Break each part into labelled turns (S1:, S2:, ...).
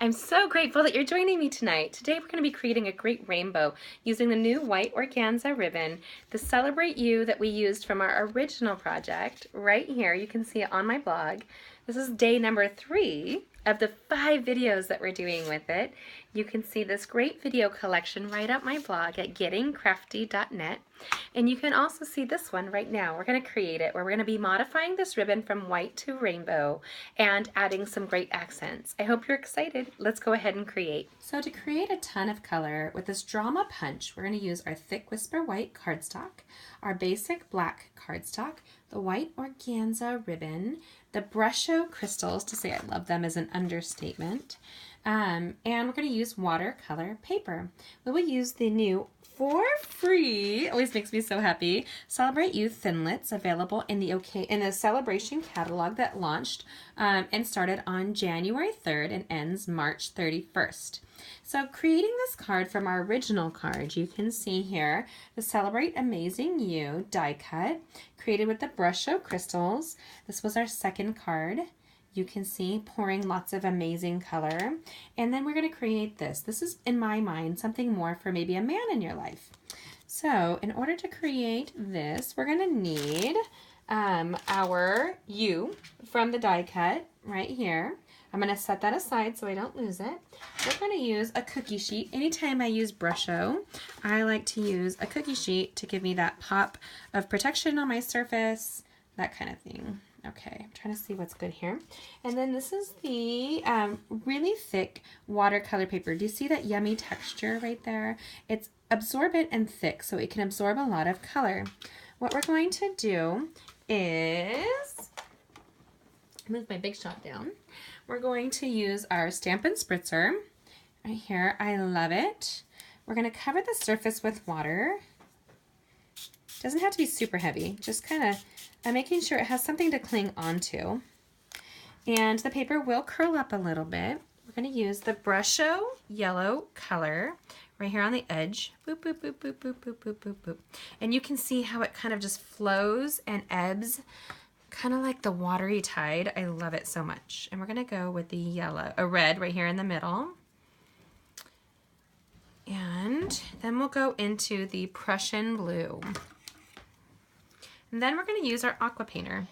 S1: I'm so grateful that you're joining me tonight. Today we're going to be creating a great rainbow using the new white organza ribbon, the Celebrate You that we used from our original project. Right here, you can see it on my blog. This is day number 3 of the 5 videos that we're doing with it. You can see this great video collection right up my blog at gettingcrafty.net. And you can also see this one right now. We're going to create it where we're going to be modifying this ribbon from white to rainbow and adding some great accents. I hope you're excited. Let's go ahead and create. So to create a ton of color with this Drama Punch, we're going to use our thick Whisper White cardstock, our basic black cardstock, the white organza ribbon, the Brusho crystals, to say I love them is an understatement, and we're going to use watercolor paper. We will use the new for free, always makes me so happy, Celebrate You Thinlits, available in the Celebration catalog that launched and started on January 3rd and ends March 31st. So creating this card from our original card, you can see here the Celebrate Amazing You die cut created with the Brusho crystals. This was our second card. You can see pouring lots of amazing color. And then we're going to create this. This is, in my mind, something more for maybe a man in your life. So in order to create this, we're going to need our U from the die cut right here. I'm going to set that aside so I don't lose it. We're going to use a cookie sheet. Anytime I use Brusho, I like to use a cookie sheet to give me that pop of protection on my surface, that kind of thing. Okay, I'm trying to see what's good here. And then this is the really thick watercolor paper. Do you see that yummy texture right there? It's absorbent and thick, so it can absorb a lot of color. What we're going to do is move my Big Shot down. We're going to use our Stampin' Spritzer right here. I love it. We're going to cover the surface with water. Doesn't have to be super heavy, just kind of making sure it has something to cling onto. And the paper will curl up a little bit. We're going to use the Brusho yellow color right here on the edge. Boop, boop, boop, boop, boop, boop, boop, boop, boop. And you can see how it kind of just flows and ebbs, kind of like the watery tide. I love it so much. And we're going to go with the red right here in the middle. And then we'll go into the Prussian blue. And then we're going to use our aqua painter.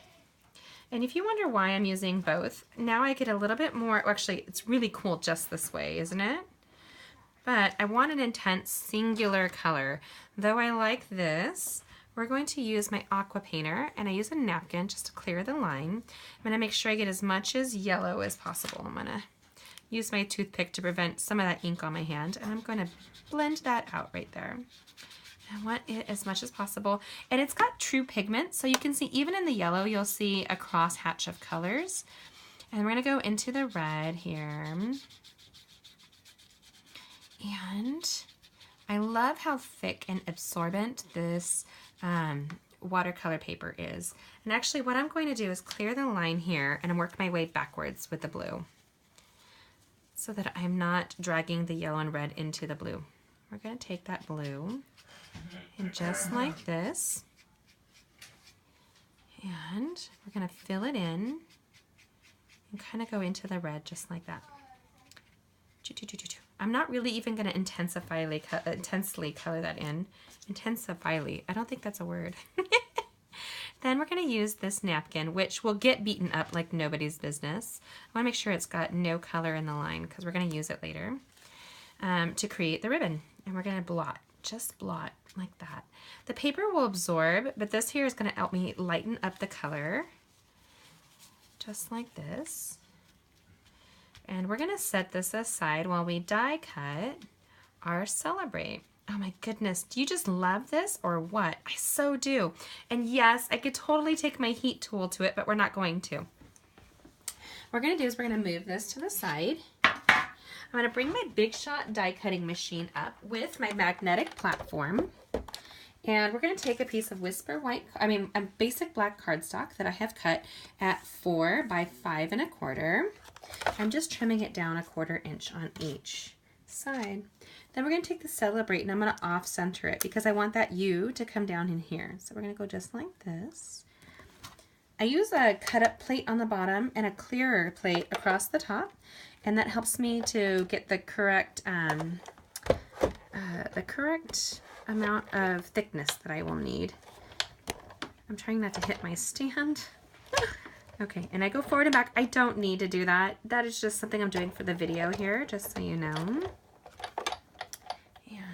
S1: And if you wonder why I'm using both, now I get a little bit more, well, actually it's really cool just this way, isn't it? But I want an intense singular color. Though I like this, we're going to use my aqua painter, and I use a napkin just to clear the line. I'm going to make sure I get as much as yellow as possible. I'm going to use my toothpick to prevent some of that ink on my hand, and I'm going to blend that out right there. I want it as much as possible. And it's got true pigment, so you can see even in the yellow, you'll see a cross hatch of colors. And we're going to go into the red here. And I love how thick and absorbent this watercolor paper is. And actually what I'm going to do is clear the line here and work my way backwards with the blue so that I'm not dragging the yellow and red into the blue. We're going to take that blue and just like this, and we're going to fill it in and kind of go into the red just like that. I'm not really even going to intensely color that in. Intensifyly. I don't think that's a word. Then we're going to use this napkin, which will get beaten up like nobody's business. I want to make sure it's got no color in the line because we're going to use it later to create the ribbon. And we're going to blot. Just blot like that. The paper will absorb, but this here is going to help me lighten up the color. Just like this. And we're going to set this aside while we die cut our Celebrate. Oh my goodness, do you just love this or what? I so do. And yes, I could totally take my heat tool to it, but we're not going to. What we're going to do is we're going to move this to the side. I'm going to bring my Big Shot die cutting machine up with my magnetic platform, and we're going to take a piece of a basic black cardstock that I have cut at 4 by 5 1/4. I'm just trimming it down 1/4 inch on each side. Then we're going to take the Celebrate, and I'm going to off center it because I want that U to come down in here. So we're going to go just like this. I use a cut up plate on the bottom and a clearer plate across the top, and that helps me to get the correct amount of thickness that I will need. I'm trying not to hit my stand. Okay, and I go forward and back. I don't need to do that. That is just something I'm doing for the video here, just so you know.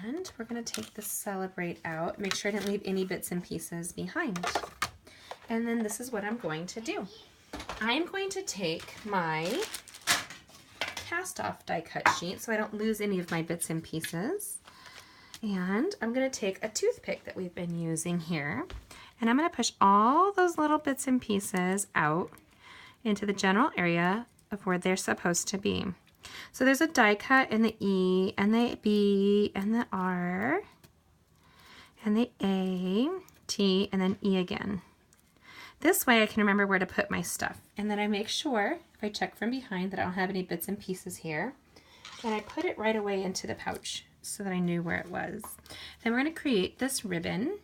S1: And we're gonna take the Celebrate out. Make sure I didn't leave any bits and pieces behind. And then this is what I'm going to do. I'm going to take my cast off die cut sheet so I don't lose any of my bits and pieces. And I'm gonna take a toothpick that we've been using here, and I'm gonna push all those little bits and pieces out into the general area of where they're supposed to be. So there's a die cut in the E and the B and the R and the A, T, and then E again. This way I can remember where to put my stuff. And then I make sure, if I check from behind, that I don't have any bits and pieces here. And I put it right away into the pouch so that I knew where it was. Then we're going to create this ribbon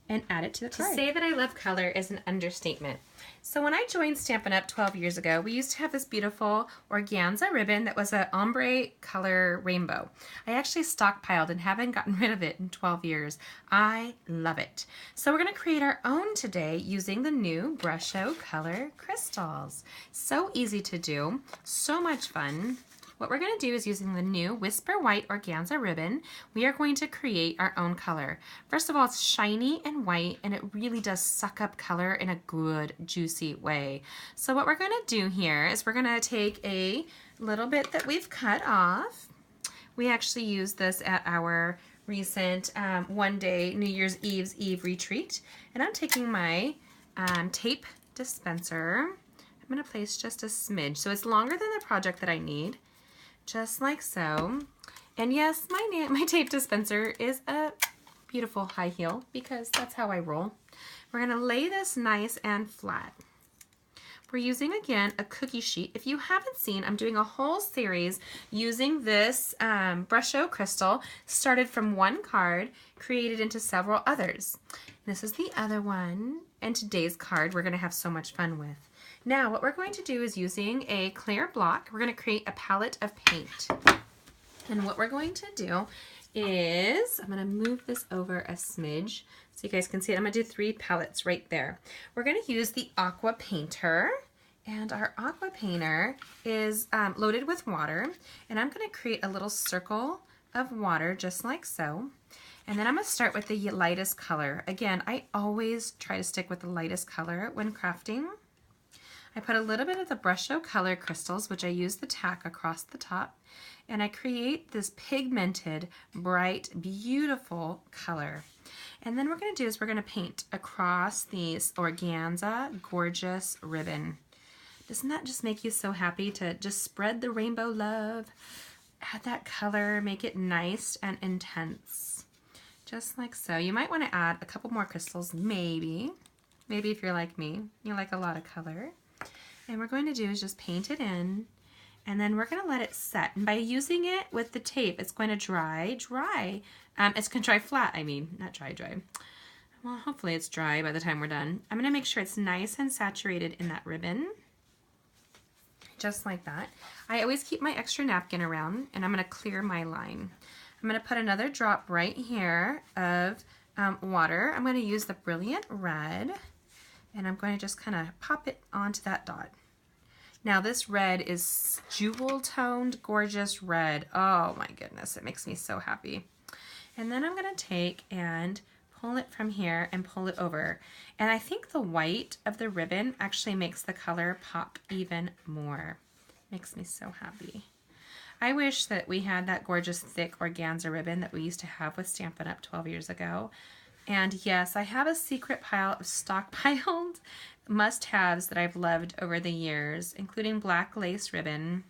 S1: and add it to the card. To say that I love color is an understatement. So when I joined Stampin' Up! 12 years ago, we used to have this beautiful organza ribbon that was an ombre color rainbow. I actually stockpiled and haven't gotten rid of it in 12 years. I love it. So we're going to create our own today using the new Brusho color crystals. So easy to do, so much fun. What we're going to do is, using the new Whisper White organza ribbon, we are going to create our own color. First of all, it's shiny and white, and it really does suck up color in a good, juicy way. So what we're going to do here is we're going to take a little bit that we've cut off. We actually used this at our recent one-day New Year's Eve retreat. And I'm taking my tape dispenser. I'm going to place just a smidge. So it's longer than the project that I need. Just like so. And yes, my tape dispenser is a beautiful high heel because that's how I roll. We're going to lay this nice and flat. We're using, again, a cookie sheet. If you haven't seen, I'm doing a whole series using this Brusho crystal, started from one card, created into several others. This is the other one, and today's card we're going to have so much fun with. Now, what we're going to do is, using a clear block, we're going to create a palette of paint. And what we're going to do is, I'm going to move this over a smidge so you guys can see it. I'm going to do 3 palettes right there. We're going to use the Aqua Painter. And our Aqua Painter is loaded with water. And I'm going to create a little circle of water just like so. And then I'm going to start with the lightest color. Again, I always try to stick with the lightest color when crafting. I put a little bit of the Brusho color crystals, which I use the tack across the top, and I create this pigmented, bright, beautiful color. And then what we're going to do is we're going to paint across these organza gorgeous ribbon. Doesn't that just make you so happy to just spread the rainbow love? Add that color, make it nice and intense. Just like so. You might want to add a couple more crystals, maybe. Maybe if you're like me, you like a lot of color. And we're going to do is just paint it in, and then we're going to let it set. And by using it with the tape, it's going to dry. It's going to dry flat, I mean, not dry. Well, hopefully it's dry by the time we're done. I'm going to make sure it's nice and saturated in that ribbon. Just like that. I always keep my extra napkin around, and I'm going to clear my line. I'm going to put another drop right here of water. I'm going to use the Brilliant Red. And I'm going to just kind of pop it onto that dot. Now this red is jewel toned, gorgeous red. Oh my goodness, it makes me so happy. And then I'm going to take and pull it from here and pull it over. And I think the white of the ribbon actually makes the color pop even more. Makes me so happy. I wish that we had that gorgeous thick organza ribbon that we used to have with Stampin' Up! 12 years ago. And yes, I have a secret pile of stockpiled must-haves that I've loved over the years, including black lace ribbon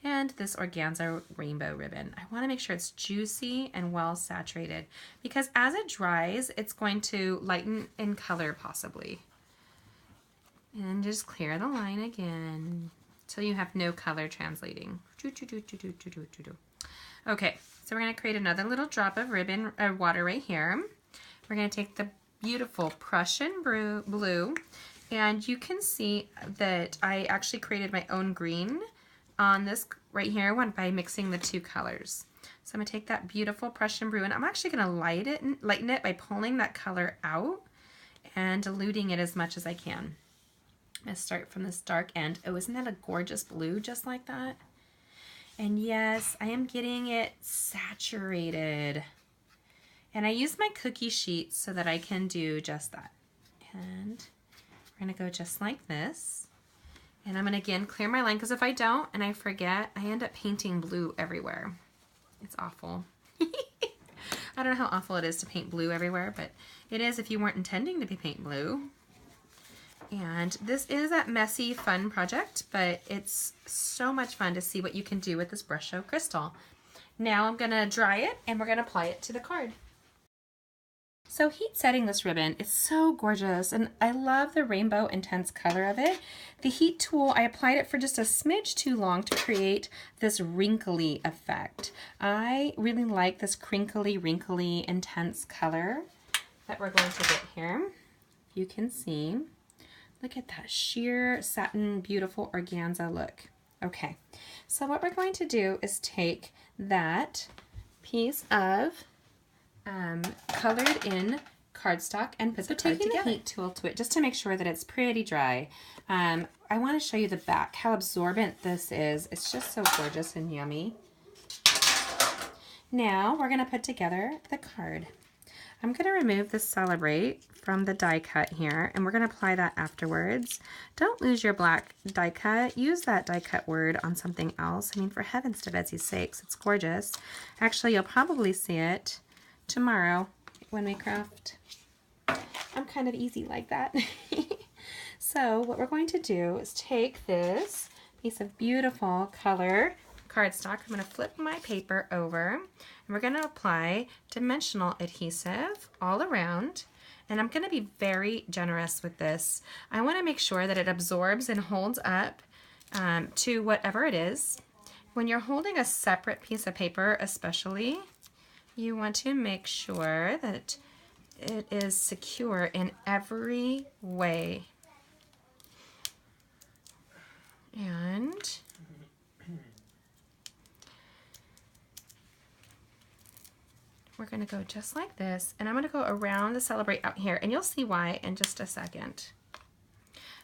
S1: and this organza rainbow ribbon. I want to make sure it's juicy and well saturated because as it dries, it's going to lighten in color possibly. And just clear the line again until you have no color translating. Okay, so we're going to create another little drop of ribbon or water right here. We're going to take the beautiful Prussian blue, And you can see that I actually created my own green on this right here by mixing the two colors. So I'm going to take that beautiful Prussian brew and I'm actually going to lighten it by pulling that color out and diluting it as much as I can. I'm going to start from this dark end. Oh, isn't that a gorgeous blue just like that? And yes, I am getting it saturated. And I use my cookie sheets so that I can do just that. And we're going to go just like this. And I'm going to again clear my line because if I don't and I forget, I end up painting blue everywhere. It's awful. I don't know how awful it is to paint blue everywhere, but it is if you weren't intending to paint blue. And this is a messy, fun project, but it's so much fun to see what you can do with this Brush Show crystal. Now I'm going to dry it and we're going to apply it to the card. So heat setting this ribbon is so gorgeous and I love the rainbow intense color of it. The heat tool, I applied it for just a smidge too long to create this wrinkly effect. I really like this crinkly, wrinkly, intense color that we're going to get here. You can see, look at that sheer satin, beautiful organza look. Okay, so what we're going to do is take that piece of colored in cardstock and put the card together. Taking the heat tool to it just to make sure that it's pretty dry. I want to show you the back, how absorbent this is. It's just so gorgeous and yummy. Now we're going to put together the card. I'm going to remove the Celebrate from the die cut here and we're going to apply that afterwards. Don't lose your black die cut. Use that die cut word on something else. I mean, for heavens to Betsy's sakes, it's gorgeous. Actually, you'll probably see it tomorrow when we craft. I'm kind of easy like that. So what we're going to do is take this piece of beautiful color cardstock. I'm going to flip my paper over and we're going to apply dimensional adhesive all around. And I'm going to be very generous with this. I want to make sure that it absorbs and holds up to whatever it is. When you're holding a separate piece of paper especially, you want to make sure that it is secure in every way. And we're going to go just like this, and I'm going to go around the Celebrate out here, and you'll see why in just a second.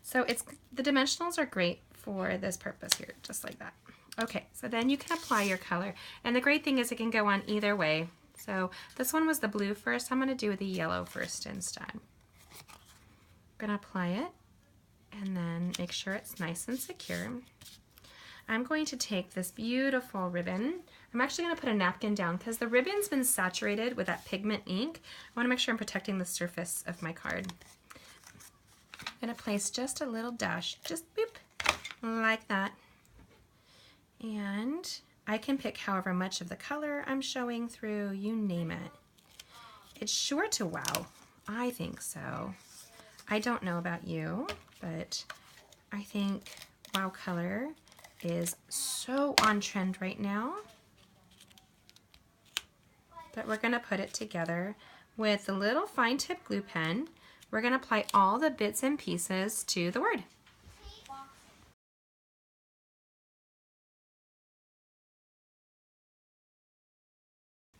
S1: So the dimensionals are great for this purpose here, just like that. Okay, so then you can apply your color, and the great thing is it can go on either way. So this one was the blue first. I'm going to do the yellow first instead. I'm going to apply it and then make sure it's nice and secure. I'm going to take this beautiful ribbon. I'm actually going to put a napkin down because the ribbon's been saturated with that pigment ink. I want to make sure I'm protecting the surface of my card. I'm going to place just a little dash, just boop, like that. And I can pick however much of the color I'm showing through, you name it. It's sure to wow. I think so. I don't know about you, but I think wow color is so on trend right now that we're going to put it together with a little fine tip glue pen. We're going to apply all the bits and pieces to the word.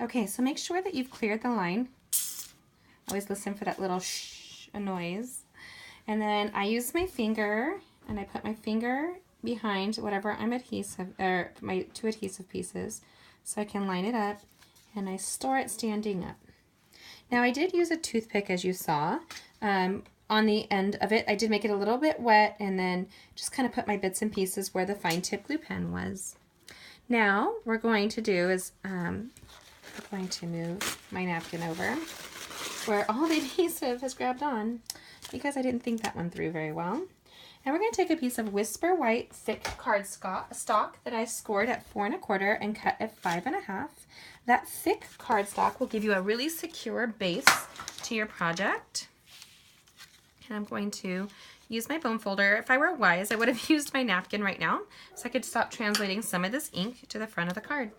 S1: Okay, so make sure that you've cleared the line. Always listen for that little shh noise. And then I use my finger and I put my finger behind whatever I'm adhesive, or my two adhesive pieces, so I can line it up, and I store it standing up. Now I did use a toothpick, as you saw. On the end of it, I did make it a little bit wet and then just kind of put my bits and pieces where the fine tip glue pen was. Now we're going to do is I'm going to move my napkin over where all the adhesive has grabbed on because I didn't think that one through very well. And we're going to take a piece of Whisper White thick cardstock that I scored at 4 1/4 and cut at 5 1/2. That thick cardstock will give you a really secure base to your project. And I'm going to use my bone folder. If I were wise, I would have used my napkin right now so I could stop translating some of this ink to the front of the card.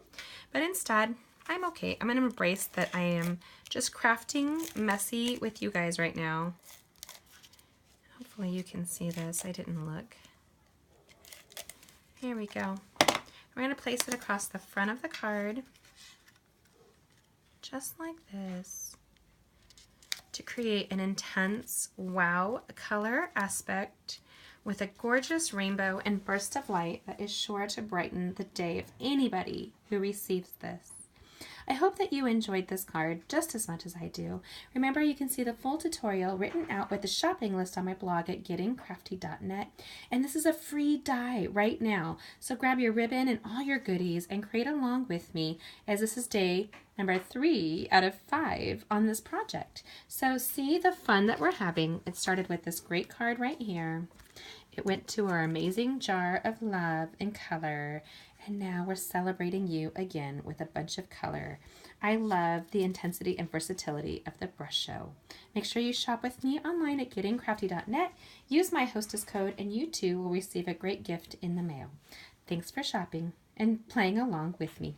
S1: But instead, I'm okay. I'm going to embrace that I am just crafting messy with you guys right now. Hopefully you can see this. I didn't look. Here we go. We're going to place it across the front of the card, just like this, to create an intense wow color aspect with a gorgeous rainbow and burst of light that is sure to brighten the day of anybody who receives this. I hope that you enjoyed this card just as much as I do. Remember, you can see the full tutorial written out with the shopping list on my blog at gettingcrafty.net. And this is a free die right now. So grab your ribbon and all your goodies and create along with me, as this is day number 3 out of 5 on this project. So see the fun that we're having. It started with this great card right here. It went to our amazing jar of love and color. And now we're celebrating you again with a bunch of color. I love the intensity and versatility of the brush show. Make sure you shop with me online at gettingcrafty.net. Use my hostess code and you too will receive a great gift in the mail. Thanks for shopping and playing along with me.